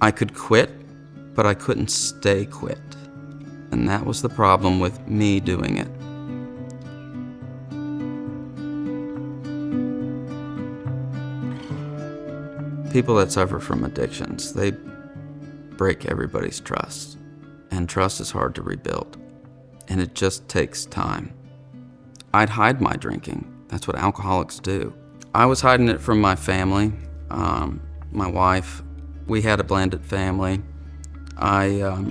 I could quit, but I couldn't stay quit. And that was the problem with me doing it. People that suffer from addictions, they break everybody's trust. And trust is hard to rebuild. And it just takes time. I'd hide my drinking. That's what alcoholics do. I was hiding it from my family, my wife. We had a blended family. I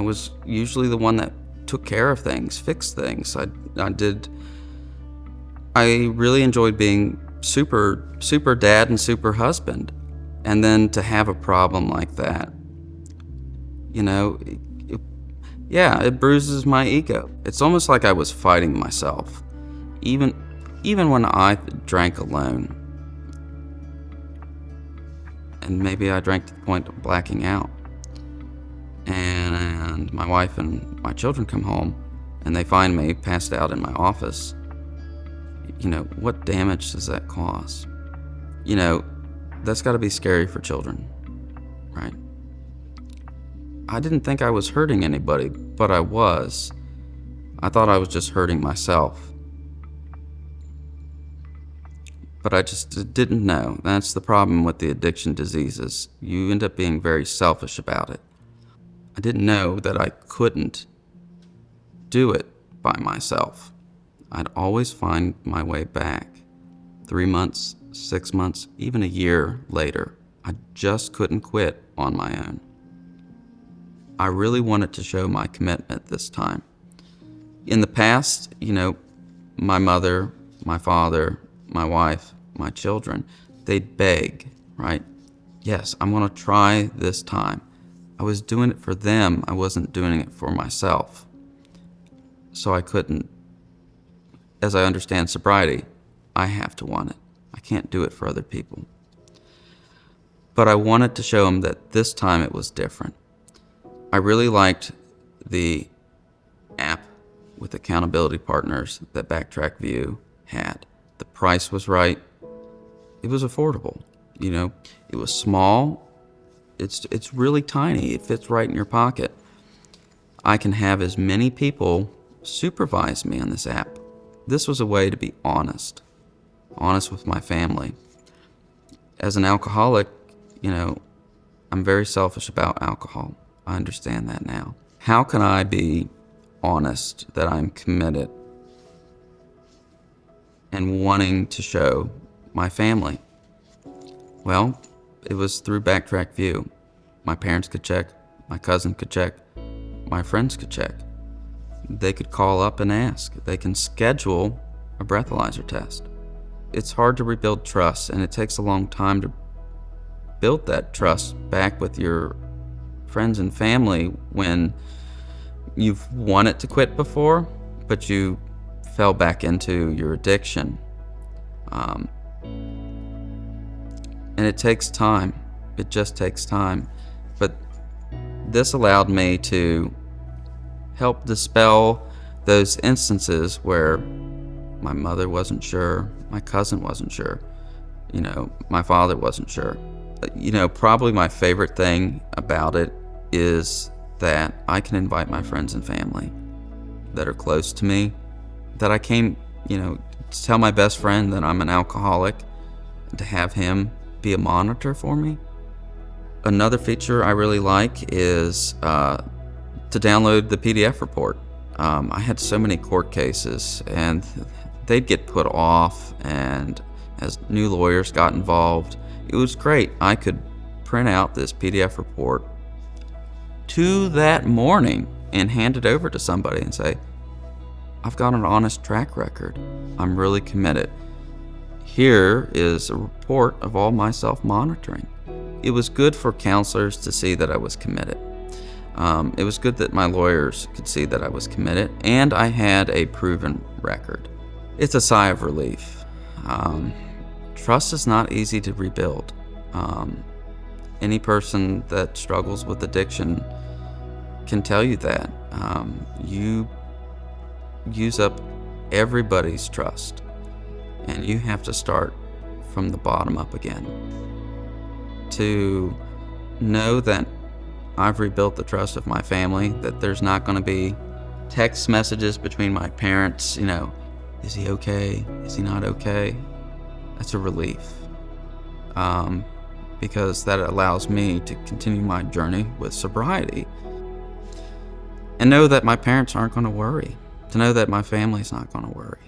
was usually the one that took care of things, fixed things. I really enjoyed being super dad and super husband. And then to have a problem like that, it bruises my ego. It's almost like I was fighting myself. Even when I drank alone, and maybe I drank to the point of blacking out, and my wife and my children come home, and they find me passed out in my office. What damage does that cause? That's got to be scary for children, right? I didn't think I was hurting anybody, but I was. I thought I was just hurting myself. But I just didn't know. That's the problem with the addiction diseases. You end up being very selfish about it. I didn't know that I couldn't do it by myself. I'd always find my way back. 3 months, 6 months, even a year later, I just couldn't quit on my own. I really wanted to show my commitment this time. In the past, my mother, my father, my wife, my children, they'd beg, right? Yes, I'm gonna try this time. I was doing it for them. I wasn't doing it for myself. So I couldn't, as I understand sobriety, I have to want it. I can't do it for other people. But I wanted to show them that this time it was different. I really liked the app with accountability partners that BACtrack View had. The price was right. It was affordable. It was small. It's really tiny. It fits right in your pocket. I can have as many people supervise me on this app. This was a way to be honest with my family. As an alcoholic, I'm very selfish about alcohol. I understand that now. How can I be honest that I'm committed and wanting to show my family? Well, it was through BACtrack View. My parents could check, my cousin could check, my friends could check. They could call up and ask. They can schedule a breathalyzer test. It's hard to rebuild trust, and it takes a long time to build that trust back with your friends and family when you've wanted to quit before, but you fell back into your addiction. And it takes time. It just takes time. But this allowed me to help dispel those instances where my mother wasn't sure, my cousin wasn't sure, my father wasn't sure. Probably my favorite thing about it is that I can invite my friends and family that are close to me, that I came, to tell my best friend that I'm an alcoholic, and to have him be a monitor for me. Another feature I really like is to download the PDF report. I had so many court cases, and they'd get put off, and as new lawyers got involved, it was great. I could print out this PDF report to that morning and hand it over to somebody and say, I've got an honest track record. I'm really committed. Here is a report of all my self-monitoring. It was good for counselors to see that I was committed. It was good that my lawyers could see that I was committed, and I had a proven record. It's a sigh of relief. Trust is not easy to rebuild. Any person that struggles with addiction can tell you that. You use up everybody's trust, and you have to start from the bottom up again. To know that I've rebuilt the trust of my family, that there's not going to be text messages between my parents, is he okay? Is he not okay? That's a relief. Because that allows me to continue my journey with sobriety. And know that my parents aren't going to worry. To know that my family's not going to worry.